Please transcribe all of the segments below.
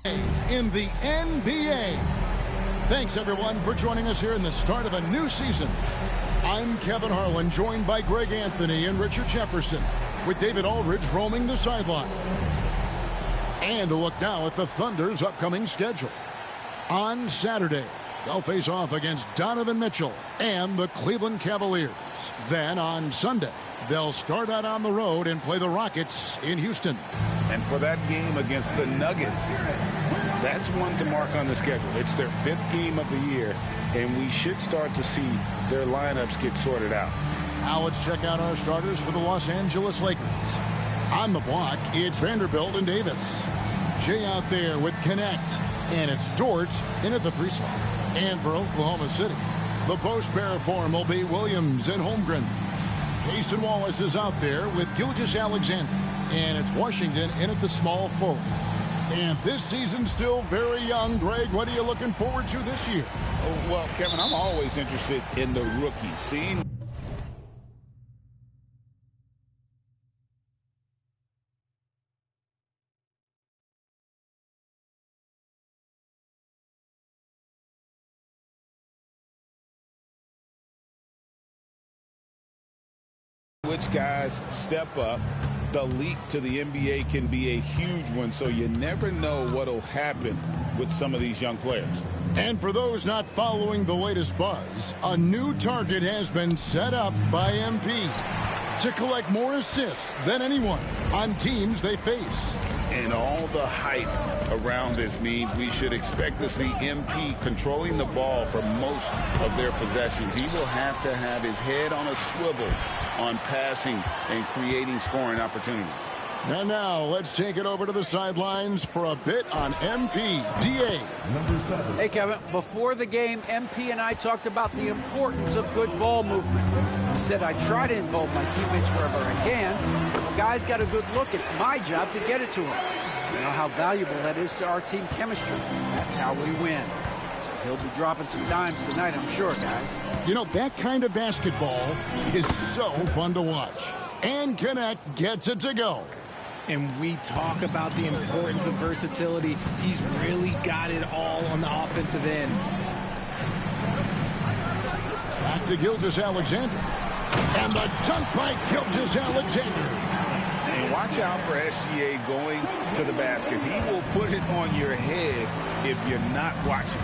in the NBA. Thanks, everyone, for joining us here in the start of a new season. I'm Kevin Harlan, joined by Greg Anthony and Richard Jefferson, with David Aldridge roaming the sideline. And a look now at the Thunder's upcoming schedule. On Saturday, they'll face off against Donovan Mitchell and the Cleveland Cavaliers. Then on Sunday, they'll start out on the road and play the Rockets in Houston. And for that game against the Nuggets, that's one to mark on the schedule. It's their 5th game of the year, and we should start to see their lineups get sorted out. Now let's check out our starters for the Los Angeles Lakers. On the block, it's Vanderbilt and Davis. Jay out there with Connect, and it's Dort in at the 3 slot. And for Oklahoma City, the post pair form will be Williams and Holmgren. Jason Wallace is out there with Gilgeous-Alexander, and it's Washington in at the small forward. And this season's still very young. Greg, what are you looking forward to this year? Oh, well, Kevin, I'm always interested in the rookies, seeing which guys step up. The leap to the NBA can be a huge one, so you never know what will happen with some of these young players. And for those not following the latest buzz, a new target has been set up by MP to collect more assists than anyone on teams they face. And all the hype around this means we should expect to see MP controlling the ball for most of their possessions. He will have to have his head on a swivel on passing and creating scoring opportunities. And now let's take it over to the sidelines for a bit on MP. DA. Hey, Kevin, before the game, MP and I talked about the importance of good ball movement. He said I try to involve my teammates wherever I can. If a guy's got a good look, it's my job to get it to him. You know how valuable that is to our team chemistry. That's how we win. So he'll be dropping some dimes tonight, I'm sure, guys. You know, that kind of basketball is so fun to watch. And Connect gets it to go. And we talk about the importance of versatility. He's really got it all on the offensive end. Back to Gilgeous-Alexander. And the dunk by Gilgeous-Alexander. And watch out for SGA going to the basket. He will put it on your head if you're not watching.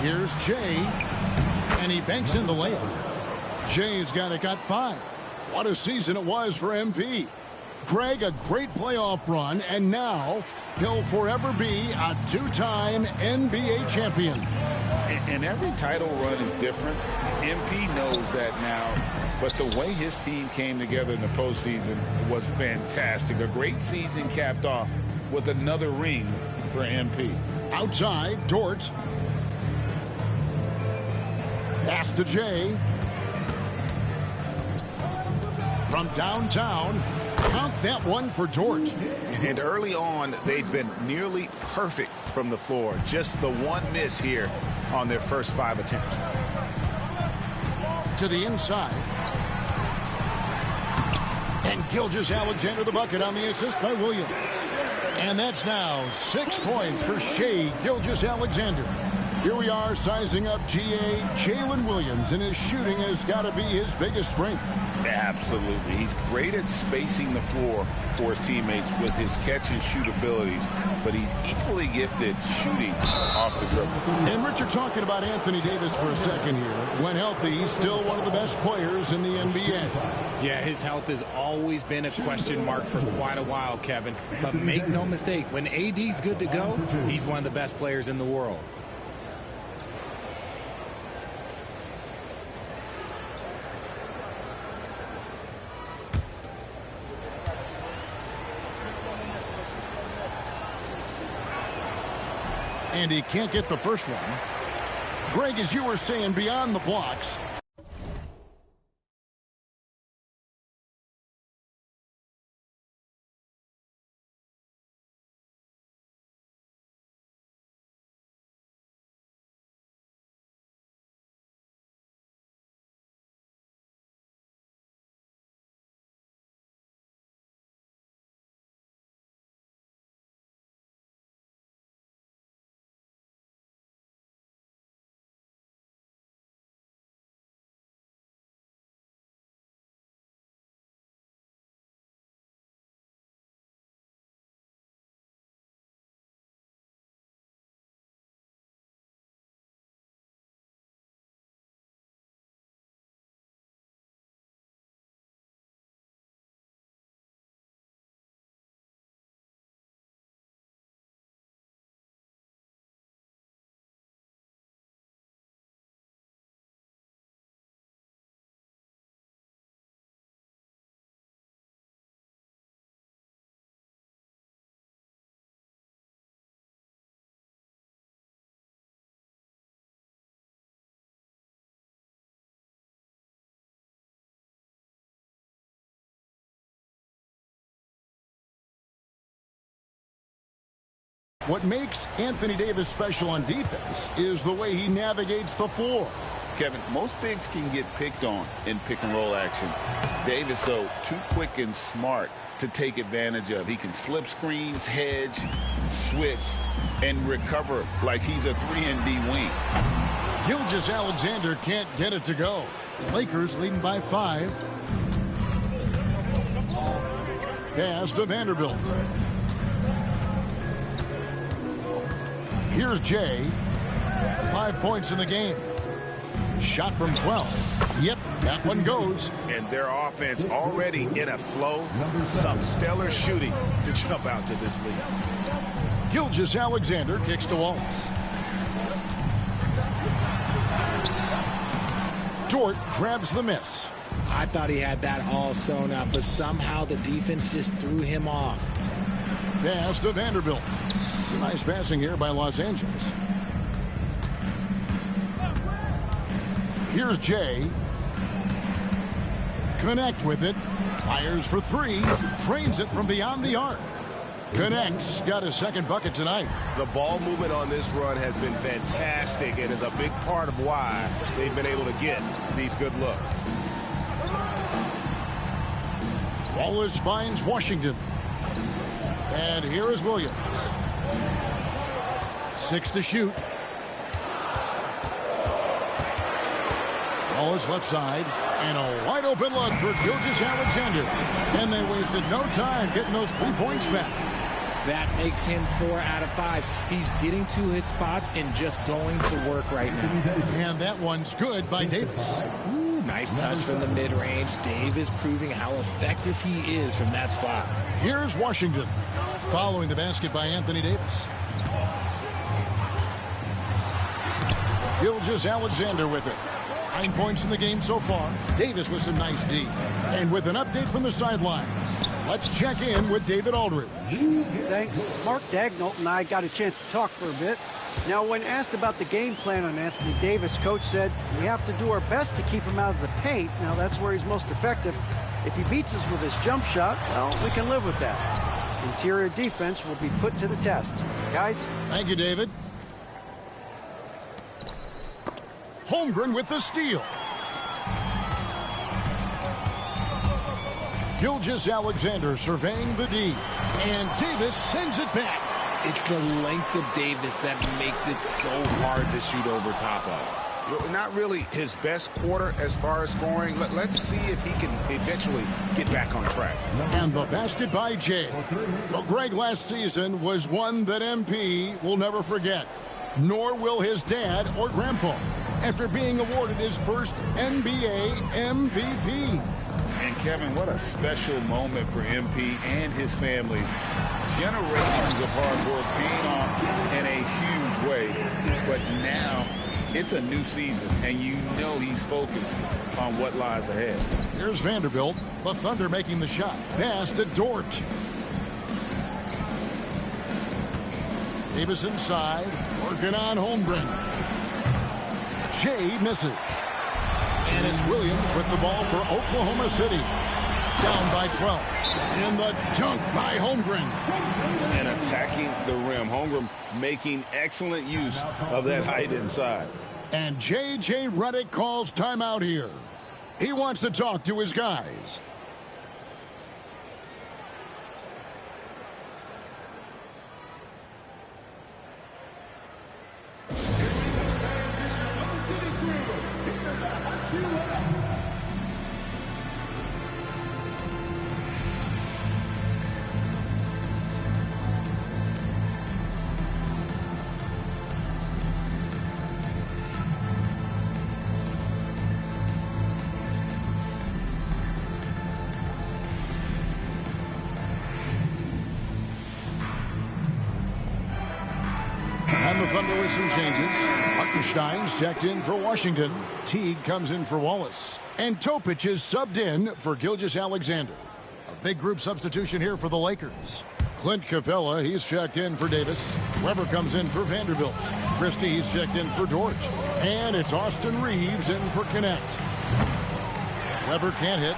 Here's Jay. And he banks in the layup. Jay's got 5. What a season it was for MP. Greg, a great playoff run, and now he'll forever be a 2-time NBA champion. And every title run is different. MP knows that now. But the way his team came together in the postseason was fantastic. A great season capped off with another ring for MP. Outside, Dort. Pass to Jay. From downtown, count that one for Dort. And early on, they've been nearly perfect from the floor. Just the one miss here on their first 5 attempts. To the inside. And Gilgeous-Alexander the bucket on the assist by Williams. And that's now 6 points for Shai Gilgeous-Alexander. Here we are sizing up GA Jalen Williams, and his shooting has got to be his biggest strength. Absolutely. He's great at spacing the floor for his teammates with his catch and shoot abilities, but he's equally gifted shooting off the dribble. And Richard, talking about Anthony Davis for a second here. When healthy, he's still one of the best players in the NBA. Yeah, his health has always been a question mark for quite a while, Kevin. But make no mistake, when AD's good to go, he's one of the best players in the world. And he can't get the first one. Greg, as you were saying, beyond the blocks, What makes Anthony Davis special on defense is the way he navigates the floor. Kevin, most bigs can get picked on in pick-and-roll action. Davis, though, too quick and smart to take advantage of. He can slip screens, hedge, switch, and recover like he's a 3-and-D wing. Gilgeous-Alexander can't get it to go. Lakers leading by 5. Pass to Vanderbilt. Here's Jay. 5 points in the game. Shot from 12. Yep, that one goes. And their offense already in a flow. Some stellar shooting to jump out to this lead. Gilgeous-Alexander kicks to Wallace. Dort grabs the miss. I thought he had that all sewn up, but somehow the defense just threw him off. Pass to Vanderbilt. It's a nice passing here by Los Angeles. Here's Jay. Connect with it. Fires for 3. Trains it from beyond the arc. Connects. Got his second bucket tonight. The ball movement on this run has been fantastic and is a big part of why they've been able to get these good looks. Wallace finds Washington. And here is Williams. 6 to shoot. Wallace left side. And a wide open look for Gilgeous-Alexander. And they wasted no time getting those 3 points back. That makes him 4 out of 5. He's getting to his spots and just going to work right now. And that one's good by Davis. Ooh, nice touch from the mid-range. Davis proving how effective he is from that spot. Here's Washington. Following the basket by Anthony Davis. Gilgeous-Alexander with it. 9 points in the game so far. Davis with some nice D. And with an update from the sidelines, let's check in with David Aldridge. Thanks. Mark Dagnall and I got a chance to talk for a bit. Now, when asked about the game plan on Anthony Davis, coach said, we have to do our best to keep him out of the paint. Now, that's where he's most effective. If he beats us with his jump shot, well, we can live with that. Interior defense will be put to the test. Guys? Thank you, David. Holmgren with the steal. Gilgeous-Alexander surveying the D. And Davis sends it back. It's the length of Davis that makes it so hard to shoot over top of. Not really his best quarter as far as scoring. Let's see if he can eventually get back on track. And the basket by Jay. Well, Greg, last season was one that MP will never forget. Nor will his dad or grandpa, after being awarded his first NBA MVP. And Kevin, what a special moment for MP and his family. Generations of hard work paying off in a huge way. But now it's a new season, and you know he's focused on what lies ahead. Here's Vanderbilt. The Thunder making the shot. Pass to Dort. Davis inside. Working on Holmgren. Jay misses. And it's Williams with the ball for Oklahoma City. Down by 12. And the dunk by Holmgren. And attacking the rim. Holmgren making excellent use of that height inside. And J.J. Redick calls timeout here. He wants to talk to his guys. And the Thunder with some changes. Hartenstein's checked in for Washington. Teague comes in for Wallace. And Topic is subbed in for Gilgeous-Alexander. A big group substitution here for the Lakers. Clint Capella, he's checked in for Davis. Weber comes in for Vanderbilt. Christie, he's checked in for Dort. And it's Austin Reeves in for Connect. Weber can't hit.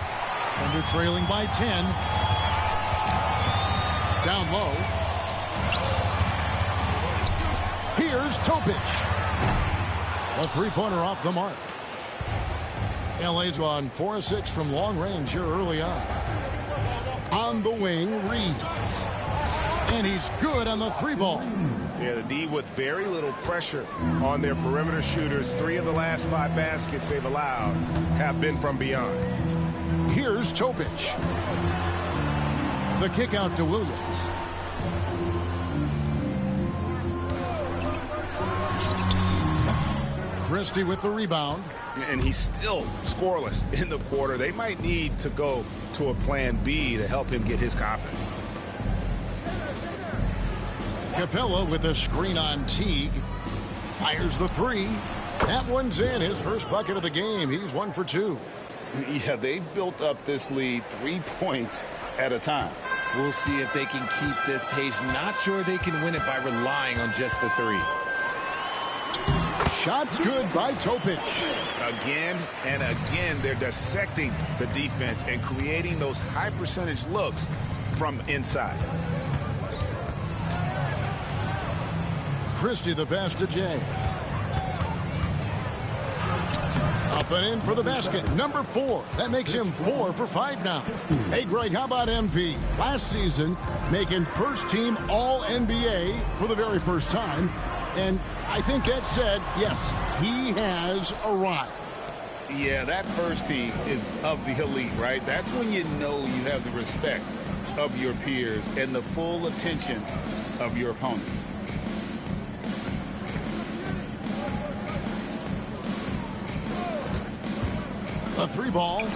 Thunder trailing by 10. Down low. Here's Topic. A three-pointer off the mark. LA's gone 4-6 from long range here early on. On the wing, Reeves. And he's good on the three ball. Yeah, the D with very little pressure on their perimeter shooters. 3 of the last 5 baskets they've allowed have been from beyond. Here's Topic. The kick out to Williams. Christie with the rebound. And he's still scoreless in the quarter. They might need to go to a plan B to help him get his confidence. Capella with a screen on Teague. Fires the three. That one's in. His first bucket of the game. He's 1 for 2. Yeah, they've built up this lead 3 points at a time. We'll see if they can keep this pace. Not sure they can win it by relying on just the 3. Shot's good by Topic. Again and again, they're dissecting the defense and creating those high percentage looks from inside. Christie the pass to Jay. Up and in for the basket. Number 4. That makes him 4 for 5 now. Hey, Greg, how about MP? Last season, making first-team All-NBA for the very first time. And I think that said, yes, he has arrived. Yeah, that first team is of the elite, right? That's when you know you have the respect of your peers and the full attention of your opponents. A 3-ball. And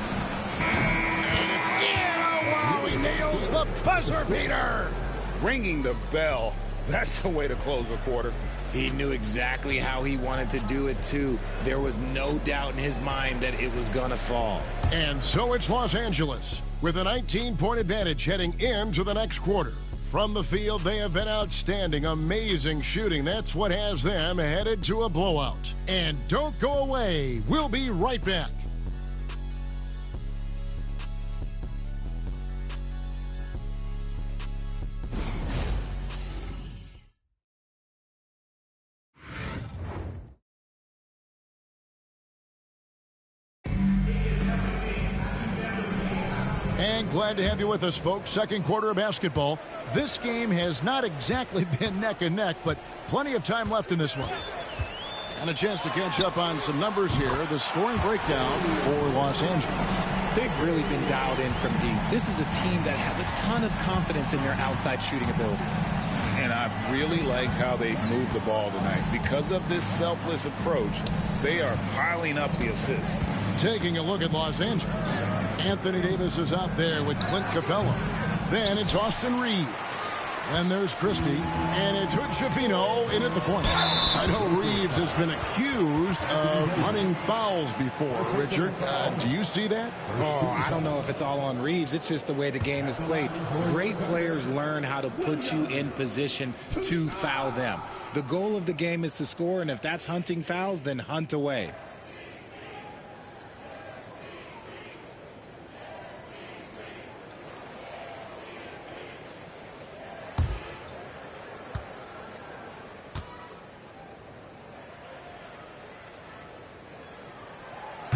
it's in. Oh, wow, he nails the buzzer beater. Ringing the bell. That's the way to close a quarter. He knew exactly how he wanted to do it, too. There was no doubt in his mind that it was going to fall. And so it's Los Angeles with a 19-point advantage heading into the next quarter. From the field, they have been outstanding, amazing shooting. That's what has them headed to a blowout. And don't go away. We'll be right back. And glad to have you with us, folks. Second quarter of basketball. This game has not exactly been neck and neck, but plenty of time left in this one. And a chance to catch up on some numbers here. The scoring breakdown for Los Angeles. They've really been dialed in from deep. This is a team that has a ton of confidence in their outside shooting ability. And I've really liked how they've moved the ball tonight. Because of this selfless approach, they are piling up the assists. Taking a look at Los Angeles. Anthony Davis is out there with Clint Capella. Then it's Austin Reeves. And there's Christie. And it's Hood-Schifino in at the point. I know Reeves has been accused of hunting fouls before, Richard. Do you see that? Oh, I don't know if it's all on Reeves. It's just the way the game is played. Great players learn how to put you in position to foul them. The goal of the game is to score, and if that's hunting fouls, then hunt away.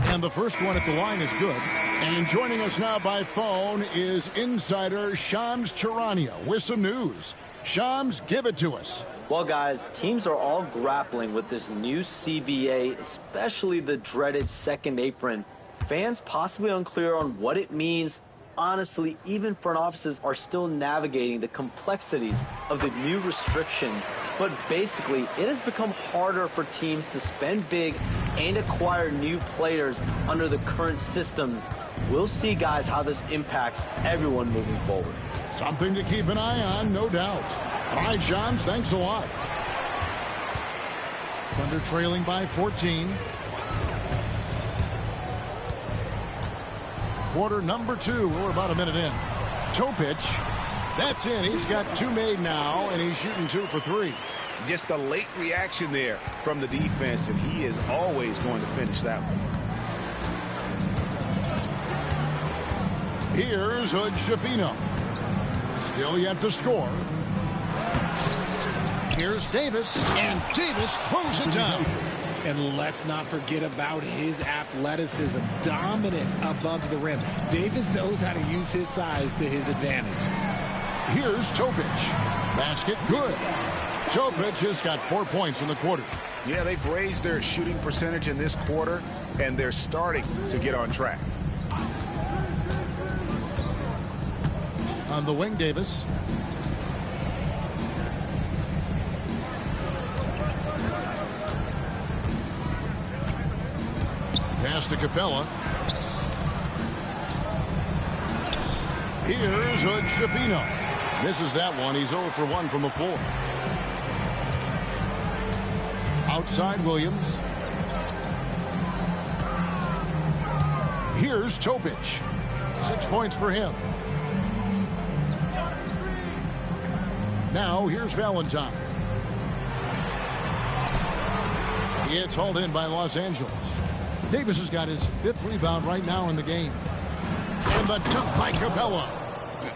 And the first one at the line is good. And joining us now by phone is insider Shams Charania with some news. Shams, give it to us. Well, guys, teams are all grappling with this new CBA, especially the dreaded second apron. Fans possibly unclear on what it means. Honestly, even front offices are still navigating the complexities of the new restrictions. But basically, it has become harder for teams to spend big and acquire new players under the current systems. We'll see, guys, how this impacts everyone moving forward. Something to keep an eye on, no doubt. All right, Shams, thanks a lot. Thunder trailing by 14. Quarter number 2. We're about a minute in. Topic. That's in. He's got 2 made now, and he's shooting 2 for 3. Just a late reaction there from the defense, and he is always going to finish that one. Here's Hood-Schifino. Still yet to score. Here's Davis, and Davis throws it down. And let's not forget about his athleticism. Dominant above the rim. Davis knows how to use his size to his advantage. Here's Topic. Basket good. Topic has got 4 points in the quarter. Yeah, they've raised their shooting percentage in this quarter, and they're starting to get on track. On the wing, Davis. Pass to Capella. Here's Shafino. Misses that one. He's 0 for 1 from the floor. Outside Williams. Here's Topic. 6 points for him. Now here's Valentine. It's hauled in by Los Angeles. Davis has got his 5th rebound right now in the game. And the dunk by Capella.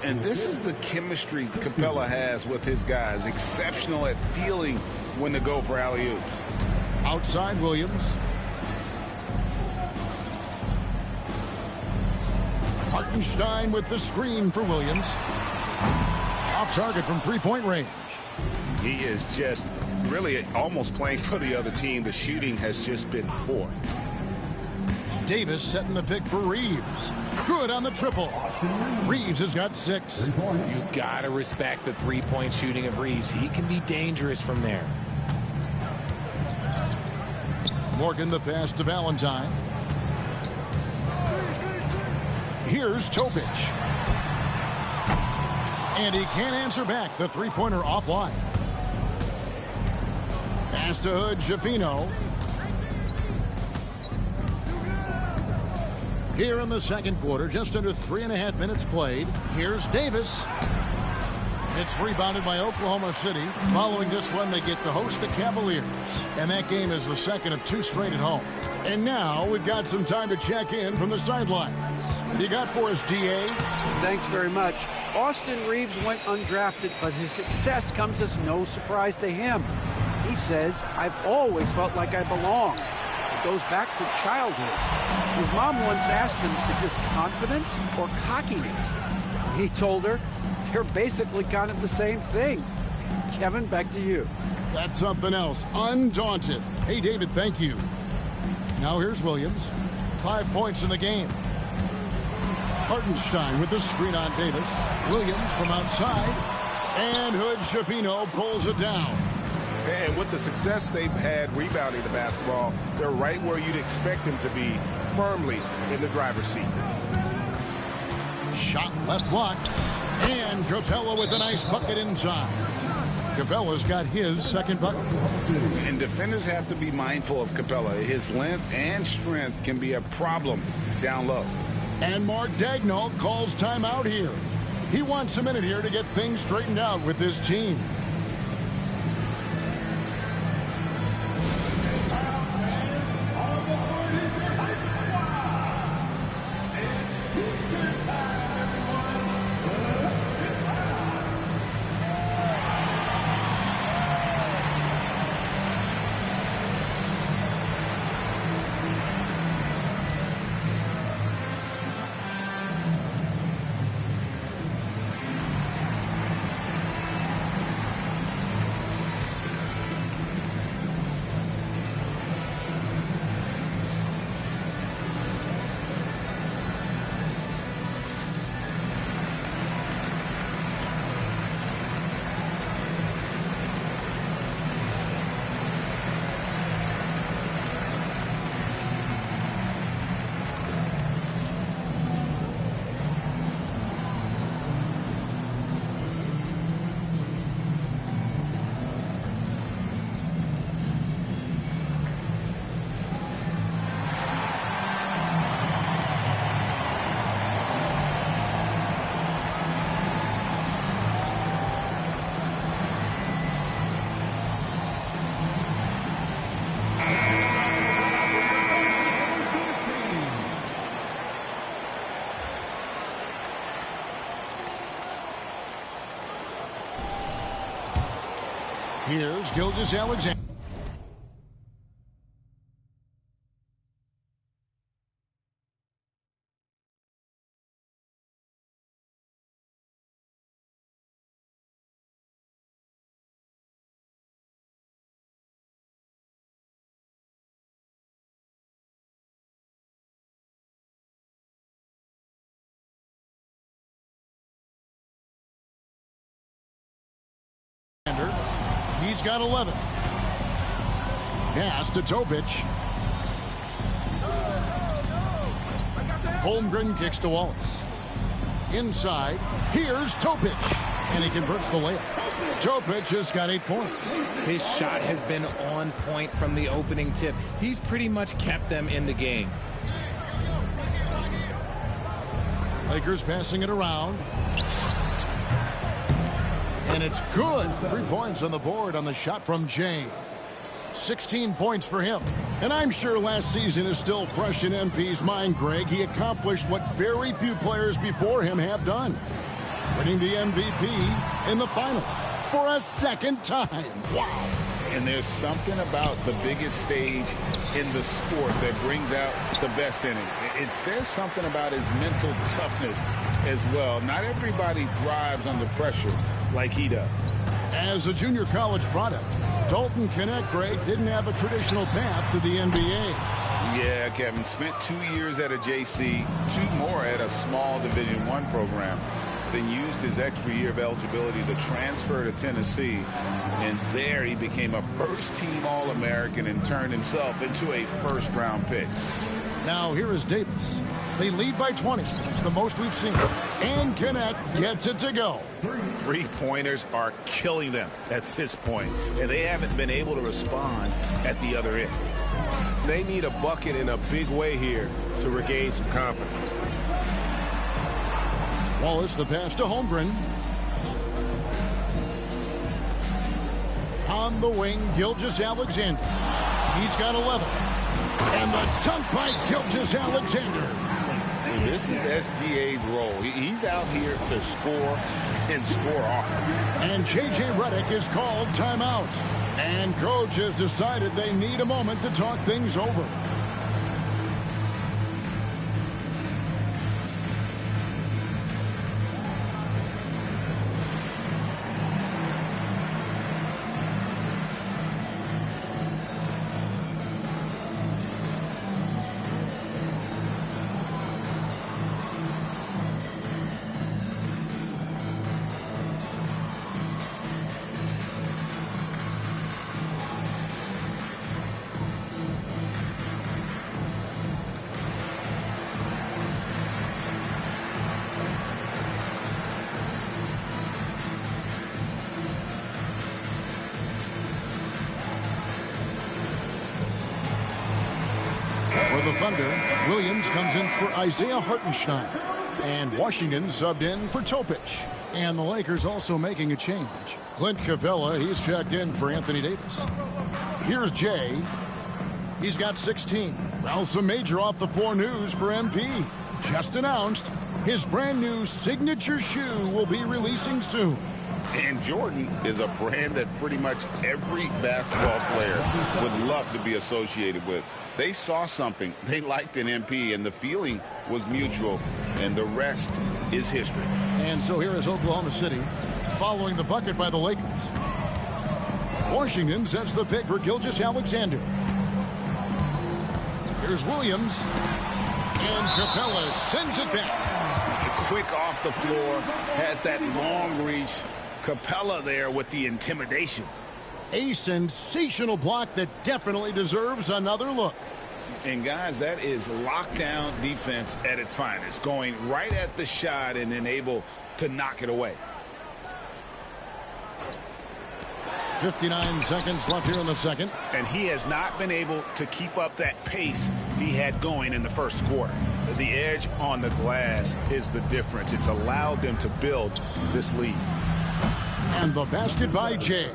And this is the chemistry Capella has with his guys. Exceptional at feeling when to go for alley-oops. Outside Williams. Hartenstein with the screen for Williams. Off target from three-point range. He is just really almost playing for the other team. The shooting has just been poor. Davis setting the pick for Reeves. Good on the triple. Reeves has got 6. You gotta respect the three-point shooting of Reeves. He can be dangerous from there. Morgan the pass to Valentine. Here's Topic. And he can't answer back. The three-pointer offline. Pass to Shafino. Here in the second quarter, just under 3.5 minutes played. Here's Davis. It's rebounded by Oklahoma City. Following this one, they get to host the Cavaliers. And that game is the second of 2 straight at home. And now we've got some time to check in from the sidelines. You got for us, DA? Thanks very much. Austin Reeves went undrafted, but his success comes as no surprise to him. He says, "I've always felt like I belong." It goes back to childhood. His mom once asked him, "Is this confidence or cockiness?" He told her, "They're basically kind of the same thing." Kevin, back to you. That's something else. Undaunted. Hey, David, thank you. Now here's Williams. 5 points in the game. Hartenstein with the screen on Davis. Williams from outside. And Shafino pulls it down. And with the success they've had rebounding the basketball, they're right where you'd expect them to be, firmly in the driver's seat. Shot left block. And Capella with a nice bucket inside. Capella's got his second bucket. And defenders have to be mindful of Capella. His length and strength can be a problem down low. And Mark Daigneault calls timeout here. He wants a minute here to get things straightened out with this team. Here's Gilgeous-Alexander. He's got 11. Pass to Topic. Holmgren kicks to Wallace. Inside, here's Topic. And he converts the layup. Topic has got 8 points. His shot has been on point from the opening tip. He's pretty much kept them in the game. Lakers passing it around. And it's good. 3 points on the board on the shot from Jay. 16 points for him. And I'm sure last season is still fresh in MP's mind, Greg. He accomplished what very few players before him have done. Winning the MVP in the finals for a second time. Wow. And there's something about the biggest stage in the sport that brings out the best in him. It says something about his mental toughness as well. Not everybody thrives under pressure like he does. As a junior college product, Dalton Knecht, Greg, didn't have a traditional path to the NBA. Yeah, Kevin, spent 2 years at a JC, 2 more at a small Division I program, then used his extra year of eligibility to transfer to Tennessee. And there he became a first-team All-American and turned himself into a first-round pick. Now here is Davis. They lead by 20. It's the most we've seen. And Knecht gets it to go. 3-pointers are killing them at this point, and they haven't been able to respond at the other end. They need a bucket in a big way here to regain some confidence. Wallace, the pass to Holmgren. On the wing, Gilgeous-Alexander. He's got 11. And the dunk by Gilgeous-Alexander. And this is SGA's role. He's out here to score and score often. And J.J. Redick is called timeout. And coach has decided they need a moment to talk things over. For the Thunder, Williams comes in for Isaiah Hartenstein. And Washington subbed in for Topic. And the Lakers also making a change. Clint Capella, he's checked in for Anthony Davis. Here's Jay. He's got 16. Well, some major off the floor news for MP. Just announced his brand new signature shoe will be releasing soon. And Jordan is a brand that pretty much every basketball player would love to be associated with. They saw something they liked in MP, and the feeling was mutual, and the rest is history. And so here is Oklahoma City following the bucket by the Lakers. Washington sets the pick for Gilgeous-Alexander. Here's Williams. And Capella sends it back. Quick off the floor, has that long reach. Capella there with the intimidation. A sensational block that definitely deserves another look. And guys, that is lockdown defense at its finest, going right at the shot and then able to knock it away. 59 seconds left here in the second. And he has not been able to keep up that pace he had going in the first quarter. The edge on the glass is the difference. It's allowed them to build this lead. And the basket by Jay.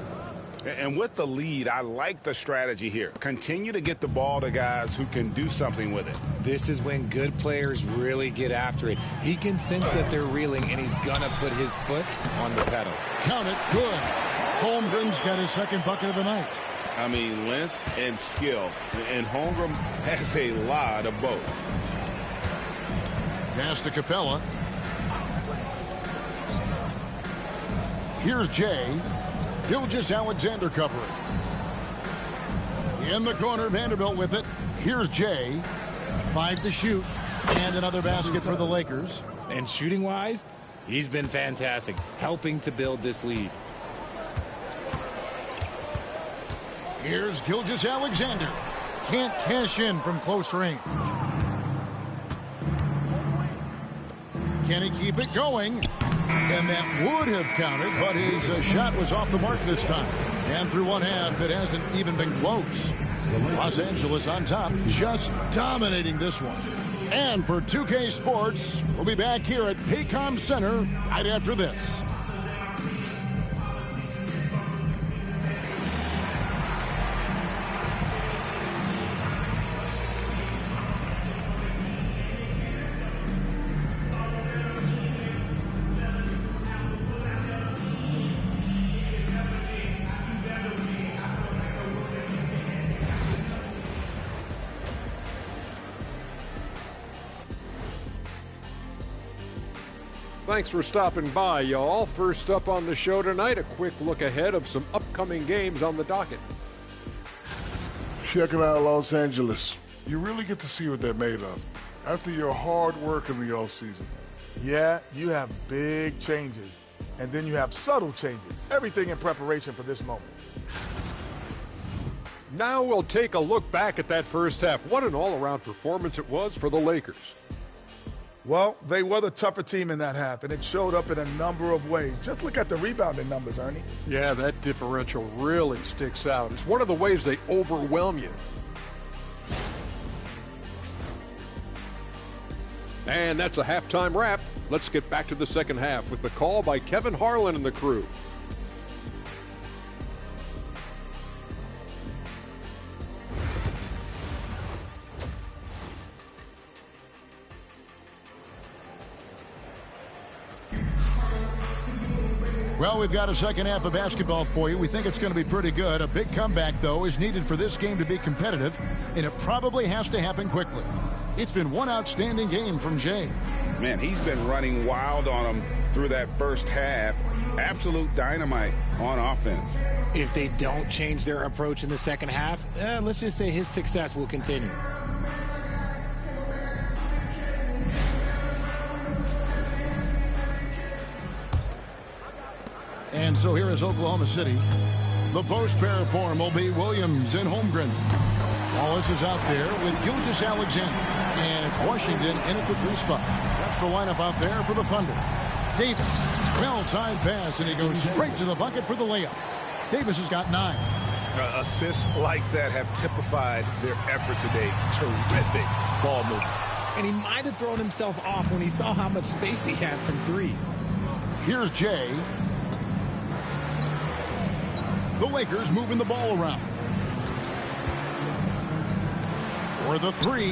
And with the lead, I like the strategy here. Continue to get the ball to guys who can do something with it. This is when good players really get after it. He can sense that they're reeling, and he's going to put his foot on the pedal. Count it. Good. Holmgren's got his second bucket of the night. I mean, length and skill. And Holmgren has a lot of both. Pass to Capella. Here's Jay. Gilgeous-Alexander covering. In the corner, Vanderbilt with it. Here's Jay. 5 to shoot. And another basket for the Lakers. And shooting-wise, he's been fantastic, helping to build this lead. Here's Gilgeous-Alexander. Can't cash in from close range. Can he keep it going? And that would have counted, but his shot was off the mark this time. And through one half, it hasn't even been close. Los Angeles on top, just dominating this one. And for 2K Sports, we'll be back here at Paycom Center right after this. Thanks for stopping by, y'all. First up on the show tonight, a quick look ahead of some upcoming games on the docket. Checking out Los Angeles. You really get to see what they're made of after your hard work in the offseason. Yeah, you have big changes, and then you have subtle changes. Everything in preparation for this moment. Now we'll take a look back at that first half. What an all-around performance it was for the Lakers. Well, they were the tougher team in that half, and it showed up in a number of ways. Just look at the rebounding numbers, Ernie. Yeah, that differential really sticks out. It's one of the ways they overwhelm you. And that's a halftime wrap. Let's get back to the second half with the call by Kevin Harlan and the crew. Well, we've got a second half of basketball for you. We think it's going to be pretty good. A big comeback, though, is needed for this game to be competitive, and it probably has to happen quickly. It's been one outstanding game from Jay. Man, he's been running wild on them through that first half. Absolute dynamite on offense. If they don't change their approach in the second half, let's just say his success will continue. And so here is Oklahoma City. The post pair form will be Williams and Holmgren. Wallace is out there with Gilgeous-Alexander. And it's Washington in at the 3 spot. That's the lineup out there for the Thunder. Davis, well-timed pass, and he goes straight to the bucket for the layup. Davis has got 9. Assists like that have typified their effort today. Terrific ball movement. And he might have thrown himself off when he saw how much space he had from 3. Here's Jay. The Lakers moving the ball around. For the 3,